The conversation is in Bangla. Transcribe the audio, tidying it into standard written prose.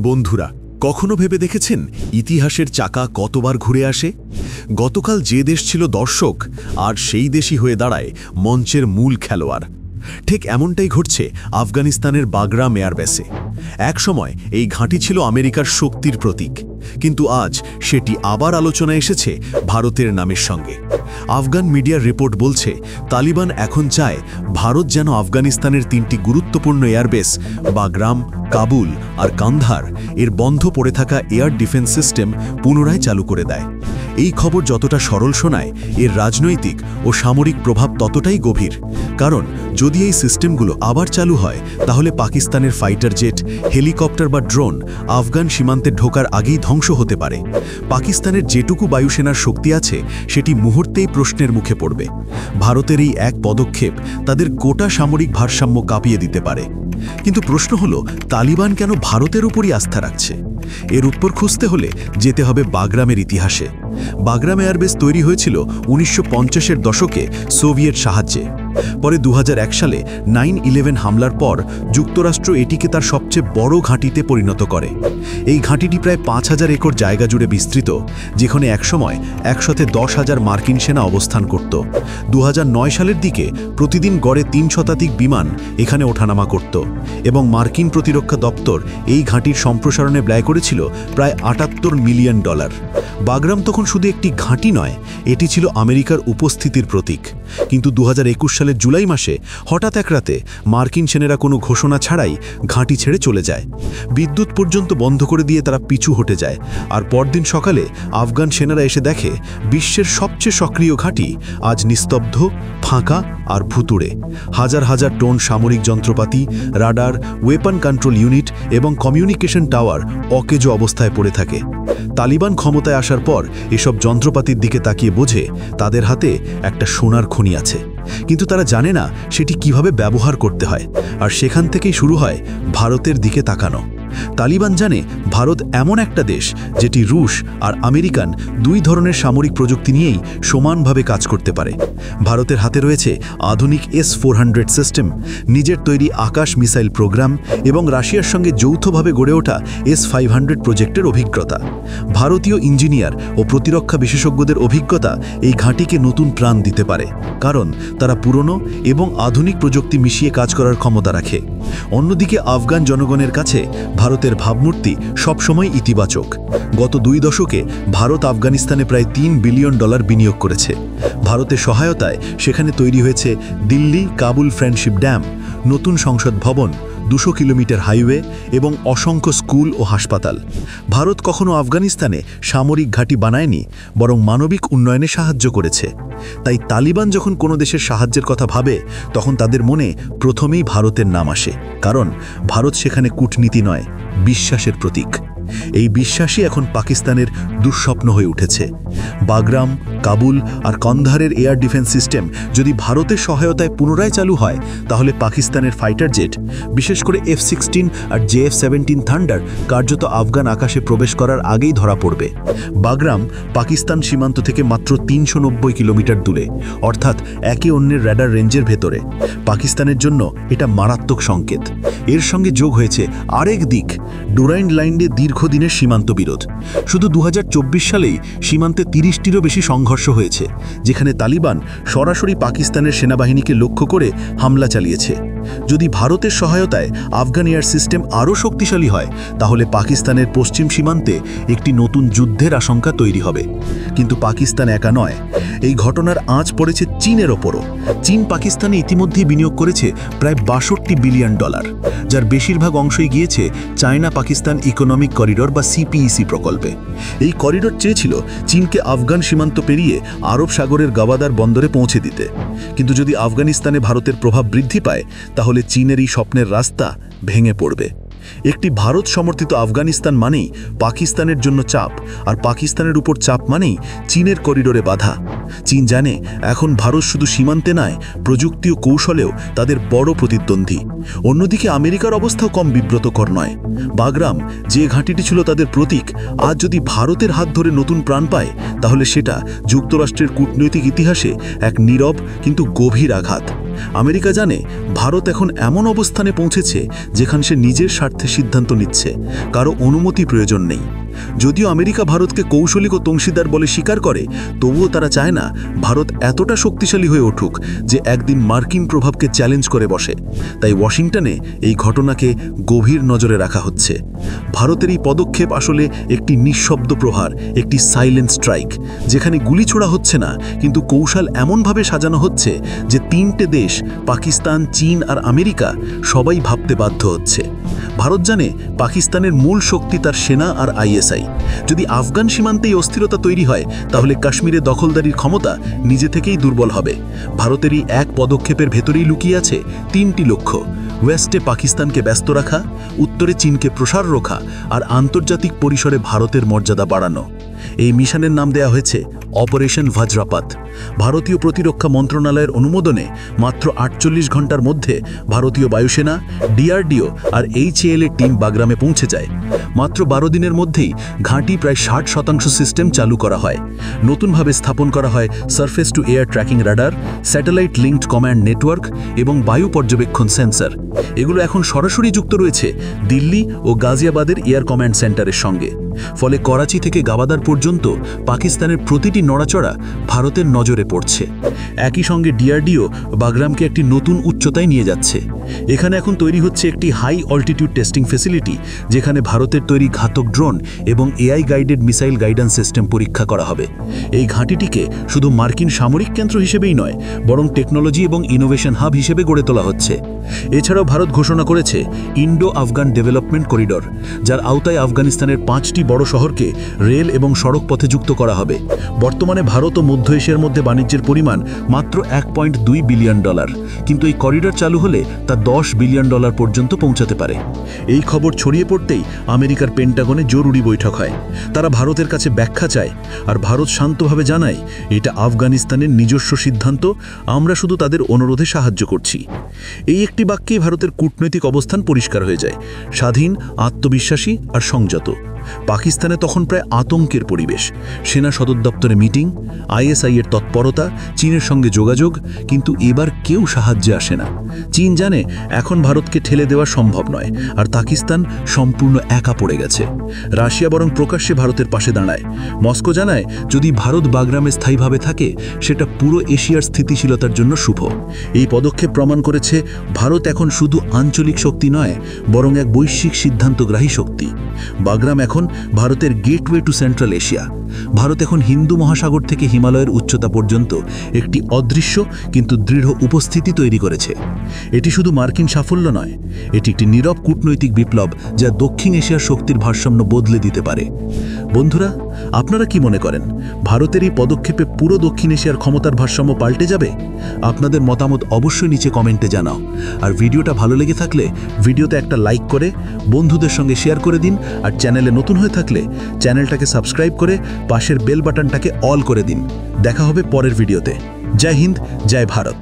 বন্ধুরা, কখনো ভেবে দেখেছেন ইতিহাসের চাকা কতবার ঘুরে আসে? গতকাল যে দেশ ছিল দর্শক, আর সেই দেশই হয়ে দাঁড়ায় মঞ্চের মূল খেলোয়াড়। ঠিক এমনটাই ঘটছে আফগানিস্তানের বাগরাম এয়ারবেসে। একসময় এই ঘাঁটি ছিল আমেরিকার শক্তির প্রতীক, কিন্তু আজ সেটি আবার আলোচনায় এসেছে ভারতের নামের সঙ্গে। আফগান মিডিয়ার রিপোর্ট বলছে, তালিবান এখন চায় ভারত যেন আফগানিস্তানের তিনটি গুরুত্বপূর্ণ এয়ারবেস বাগরাম, কাবুল আর কান্ধার এর বন্ধ পড়ে থাকা এয়ার ডিফেন্স সিস্টেম পুনরায় চালু করে দেয়। এই খবর যতটা সরল শোনায়, এর রাজনৈতিক ও সামরিক প্রভাব ততটাই গভীর। কারণ যদি এই সিস্টেমগুলো আবার চালু হয়, তাহলে পাকিস্তানের ফাইটার জেট, হেলিকপ্টার বা ড্রোন আফগান সীমান্তে ঢোকার আগেই ধ্বংস হতে পারে। পাকিস্তানের যেটুকু বায়ুসেনার শক্তি আছে, সেটি মুহূর্তেই প্রশ্নের মুখে পড়বে। ভারতের এই এক পদক্ষেপ তাদের গোটা সামরিক ভারসাম্য কাঁপিয়ে দিতে পারে। কিন্তু প্রশ্ন হলো, তালিবান কেন ভারতের উপরই আস্থা রাখছে? এর উত্তর খুঁজতে হলে যেতে হবে বাগরামের ইতিহাসে। বাগরাম এয়ারবেস তৈরি হয়েছিল 1950-এর দশকে সোভিয়েত সাহায্যে। পরে 2001 সালে 9/11 হামলার পর যুক্তরাষ্ট্র এটিকে তার সবচেয়ে বড় ঘাঁটিতে পরিণত করে। এই ঘাঁটিটি প্রায় 5000 একর জায়গা জুড়ে বিস্তৃত, যেখানে একসময় একসাথে 10,000 মার্কিন সেনা অবস্থান করত। 2009 সালের দিকে প্রতিদিন গড়ে 3 শতাধিক বিমান এখানে ওঠানামা করত, এবং মার্কিন প্রতিরক্ষা দপ্তর এই ঘাঁটির সম্প্রসারণে ব্যয় করেছিল প্রায় $78 মিলিয়ন। বাগরাম তখন শুধু একটি ঘাঁটি নয়, এটি ছিল আমেরিকার উপস্থিতির প্রতীক। কিন্তু 2021 সালের জুলাই মাসে হঠাৎ এক রাতে মার্কিন সেনারা কোনো ঘোষণা ছাড়াই ঘাঁটি ছেড়ে চলে যায়। বিদ্যুৎ পর্যন্ত বন্ধ করে দিয়ে তারা পিছু হটে যায়। আর পরদিন সকালে আফগান সেনারা এসে দেখে বিশ্বের সবচেয়ে সক্রিয় ঘাঁটি আজ নিস্তব্ধ, ফাঁকা আর ভুতুড়ে। হাজার হাজার টন সামরিক যন্ত্রপাতি, রাডার, ওয়েপন কন্ট্রোল ইউনিট এবং কমিউনিকেশন টাওয়ার অকেজো অবস্থায় পড়ে থাকে। তালিবান ক্ষমতায় আসার পর এসব যন্ত্রপাতির দিকে তাকিয়ে বোঝে তাদের হাতে একটা সোনার খনি আছে, কিন্তু তারা জানে না সেটি কিভাবে ব্যবহার করতে হয়। আর সেখান থেকেই শুরু হয় ভারতের দিকে তাকানো। তালিবান জানে ভারত এমন একটা দেশ যেটি রুশ আর আমেরিকান দুই ধরনের সামরিক প্রযুক্তি নিয়েই সমানভাবে কাজ করতে পারে। ভারতের হাতে রয়েছে আধুনিক S-400 সিস্টেম, নিজের তৈরি আকাশ মিসাইল প্রোগ্রাম এবং রাশিয়ার সঙ্গে যৌথভাবে গড়ে ওঠা S-500 প্রজেক্টের অভিজ্ঞতা। ভারতীয় ইঞ্জিনিয়ার ও প্রতিরক্ষা বিশেষজ্ঞদের অভিজ্ঞতা এই ঘাঁটিকে নতুন প্রাণ দিতে পারে, কারণ তারা পুরনো এবং আধুনিক প্রযুক্তি মিশিয়ে কাজ করার ক্ষমতা রাখে। অন্যদিকে আফগান জনগণের কাছে ভারতের ভাবমূর্তি সবসময় ইতিবাচক। গত 2 দশকে ভারত আফগানিস্তানে প্রায় $3 বিলিয়ন বিনিয়োগ করেছে। ভারতের সহায়তায় সেখানে তৈরি হয়েছে দিল্লি কাবুল ফ্রেন্ডশিপ ড্যাম, নতুন সংসদ ভবন, 200 কিলোমিটার হাইওয়ে এবং অসংখ্য স্কুল ও হাসপাতাল। ভারত কখনো আফগানিস্তানে সামরিক ঘাঁটি বানায়নি, বরং মানবিক উন্নয়নে সাহায্য করেছে। তাই তালিবান যখন কোনো দেশের সাহায্যের কথা ভাবে, তখন তাদের মনে প্রথমেই ভারতের নাম আসে, কারণ ভারত সেখানে কূটনীতি নয়, বিশ্বাসের প্রতীক। এই বিশ্বাসই এখন পাকিস্তানের দুঃস্বপ্ন হয়ে উঠেছে। বাগরাম, কাবুল আর কন্ধারের এয়ার ডিফেন্স সিস্টেম যদি ভারতের সহায়তায় পুনরায় চালু হয়, তাহলে পাকিস্তানের ফাইটার জেট, বিশেষ করে F-16 আর JF-17 থান্ডার কার্যত আফগান আকাশে প্রবেশ করার আগেই ধরা পড়বে। বাগরাম পাকিস্তান সীমান্ত থেকে মাত্র 390 কিলোমিটার দূরে, অর্থাৎ একে অন্যের র্যাডার রেঞ্জের ভেতরে। পাকিস্তানের জন্য এটা মারাত্মক সংকেত। এর সঙ্গে যোগ হয়েছে আরেক দিক, ডুরাইন্ড লাইনে দীর্ঘদিনের সীমান্ত বিরোধ। শুধু 2024 সালেই সীমান্তে 30টিরও বেশি সংঘর্ষ হয়েছে, যেখানে তালিবান সরাসরি পাকিস্তানের সেনাবাহিনীকে লক্ষ্য করে হামলা চালিয়েছে। যদি ভারতের সহায়তায় আফগান এয়ার সিস্টেম আরও শক্তিশালী হয়, তাহলে পাকিস্তানের পশ্চিম সীমান্তে একটি নতুন যুদ্ধের আশঙ্কা তৈরি হবে। কিন্তু পাকিস্তান একা নয়, এই ঘটনার আঁচ পড়েছে চীনের ওপরও। চীন পাকিস্তানে ইতিমধ্যেই বিনিয়োগ করেছে প্রায় $62 বিলিয়ন, যার বেশিরভাগ অংশই গিয়েছে চায়না পাকিস্তান ইকোনমিক করিডোর বা CPEC প্রকল্পে। এই করিডোর চেয়েছিল চীনকে আফগান সীমান্ত পেরিয়ে আরব সাগরের গাওয়াদার বন্দরে পৌঁছে দিতে। কিন্তু যদি আফগানিস্তানে ভারতের প্রভাব বৃদ্ধি পায়, তাহলে চীনের এই স্বপ্নের রাস্তা ভেঙে পড়বে। একটি ভারত সমর্থিত আফগানিস্তান মানেই পাকিস্তানের জন্য চাপ, আর পাকিস্তানের উপর চাপ মানেই চীনের করিডোরে বাধা। চীন জানে এখন ভারত শুধু সীমান্তে নয়, প্রযুক্তি ও কৌশলেও তাদের বড় প্রতিদ্বন্দ্বী। অন্যদিকে আমেরিকার অবস্থাও কম বিব্রতকর নয়। বাগরাম, যে ঘাঁটিটি ছিল তাদের প্রতীক, আজ যদি ভারতের হাত ধরে নতুন প্রাণ পায়, তাহলে সেটা যুক্তরাষ্ট্রের কূটনৈতিক ইতিহাসে এক নীরব কিন্তু গভীর আঘাত। আমেরিকা জানে ভারত এখন এমন অবস্থানে পৌঁছেছে যেখানে সে নিজের স্বার্থে সিদ্ধান্ত নিচ্ছে, কারো অনুমতি প্রয়োজন নেই। যদিও আমেরিকা ভারতকে কৌশলিক ও অংশীদার বলে স্বীকার করে, তবুও তারা চায় না ভারত এতটা শক্তিশালী হয়ে উঠুক যে একদিন মার্কিন প্রভাবকে চ্যালেঞ্জ করে বসে। তাই ওয়াশিংটনে এই ঘটনাকে গভীর নজরে রাখা হচ্ছে। ভারতের এই পদক্ষেপ আসলে একটি নিঃশব্দ প্রহার, একটি সাইলেন্ট স্ট্রাইক, যেখানে গুলি ছোড়া হচ্ছে না, কিন্তু কৌশল এমনভাবে সাজানো হচ্ছে যে তিনটে দেশ, পাকিস্তান, চীন আর আমেরিকা, সবাই ভাবতে বাধ্য হচ্ছে। ভারত জানে পাকিস্তানের মূল শক্তি তার সেনা আর আইএসআই। যদি আফগান সীমান্তেই অস্থিরতা তৈরি হয়, তাহলে কাশ্মীরে দখলদারির ক্ষমতা নিজে থেকেই দুর্বল হবে। ভারতেরই এক পদক্ষেপের ভেতরেই লুকিয়ে আছে তিনটি লক্ষ্য: ওয়েস্টে পাকিস্তানকে ব্যস্ত রাখা, উত্তরে চীনকে প্রসার রোখা, আর আন্তর্জাতিক পরিসরে ভারতের মর্যাদা বাড়ানো। এই মিশনের নাম দেয়া হয়েছে অপারেশন বজ্রপাত। ভারতীয় প্রতিরক্ষা মন্ত্রণালয়ের অনুমোদনে মাত্র 48 ঘন্টার মধ্যে ভারতীয় বায়ুসেনা, ডিআরডিও আর HAL এর টিম বাগরামে পৌঁছে যায়। মাত্র 12 দিনের মধ্যেই ঘাঁটি প্রায় 60% সিস্টেম চালু করা হয়। নতুনভাবে স্থাপন করা হয় surface two air tracking radar, satellite linked command network এবং বায়ু পর্যবেক্ষণ সেন্সর। এগুলো এখন সরাসরি যুক্ত রয়েছে দিল্লি ও গাজিয়াবাদের এয়ার কমান্ড সেন্টারের সঙ্গে। ফলে করাচি থেকে গাওয়াদার পর্যন্ত পাকিস্তানের প্রতিটি নড়াচড়া ভারতের নজরে পড়ছে। একই সঙ্গে ডিআরডিও বাগরামকে একটি নতুন উচ্চতায় নিয়ে যাচ্ছে। এখানে এখন তৈরি হচ্ছে একটি হাই অল্টিটিউড টেস্টিং ফ্যাসিলিটি, যেখানে ভারতের তৈরি ঘাতক ড্রোন এবং AI guided missile guidance system পরীক্ষা করা হবে। এই ঘাঁটিটিকে শুধু মার্কিন সামরিক কেন্দ্র হিসেবেই নয়, বরং টেকনোলজি এবং ইনোভেশন হাব হিসেবে গড়ে তোলা হচ্ছে। এছাড়াও ভারত ঘোষণা করেছে ইন্ডো আফগান ডেভেলপমেন্ট করিডর, যার আওতায় আফগানিস্তানের 5টি বড় শহরকে রেল এবং সড়ক পথে যুক্ত করা হবে। বর্তমানে ভারত ও মধ্য এশিয়ার মধ্যে বাণিজ্যের পরিমাণ মাত্র $1.2 বিলিয়ন, কিন্তু এই করিডর চালু হলে তা $10 বিলিয়ন পর্যন্ত পৌঁছাতে পারে। এই খবর ছড়িয়ে পড়তেই আমেরিকার পেন্টাগনে জরুরি বৈঠক হয়। তারা ভারতের কাছে ব্যাখ্যা চায়, আর ভারত শান্তভাবে জানায় এটা আফগানিস্তানের নিজস্ব সিদ্ধান্ত, আমরা শুধু তাদের অনুরোধে সাহায্য করছি। এই একটি বাক্যেই ভারতের কূটনৈতিক অবস্থান পরিষ্কার হয়ে যায়: স্বাধীন, আত্মবিশ্বাসী আর সংযত। পাকিস্তানে তখন প্রায় আতঙ্কের পরিবেশ। সেনা সদর দপ্তরে মিটিং, ISI এর তৎপরতা, চীনের সঙ্গে যোগাযোগ, কিন্তু এবার কেউ সাহায্যে আসে না। চীন জানে এখন ভারতকে ঠেলে দেওয়া সম্ভব নয়, আর পাকিস্তান সম্পূর্ণ একা পড়ে গেছে। রাশিয়া বরং প্রকাশ্যে ভারতের পাশে দাঁড়ায়। মস্কো জানায় যদি ভারত বাগরামে স্থায়ীভাবে থাকে, সেটা পুরো এশিয়ার স্থিতিশীলতার জন্য শুভ। এই পদক্ষেপ প্রমাণ করেছে ভারত এখন শুধু আঞ্চলিক শক্তি নয়, বরং এক বৈশ্বিক সিদ্ধান্তগ্রাহী শক্তি। বাগরাম এখন ভারতের gateway to central Asia. Bharat এখন হিন্দু মহাসাগর থেকে হিমালয়ের উচ্চতা পর্যন্ত একটি অদৃশ্য কিন্তু দৃঢ় উপস্থিতি তৈরি করেছে। এটি শুধু মার্কিন সাফল্য নয়, এটি একটি নীরব কূটনৈতিক বিপ্লব যা দক্ষিণ এশিয়ার শক্তির ভারসাম্য বদলে দিতে পারে। বন্ধুরা, আপনারা কি মনে করেন ভারতের এই পদক্ষেপে পুরো দক্ষিণ এশিয়ার ক্ষমতার ভারসাম্য পাল্টে যাবে? আপনাদের মতামত অবশ্যই নিচে কমেন্টে জানাও। আর ভিডিওটা ভালো লেগে থাকলে ভিডিওতে একটা লাইক করে বন্ধুদের সঙ্গে শেয়ার করে দিন। আর চ্যানেলে নতুন হয়ে থাকলে চ্যানেলটাকে সাবস্ক্রাইব করে পাশের বেল বাটনটাকে অল করে দিন। দেখা হবে পরের ভিডিওতে। জয় হিন্দ, জয় ভারত।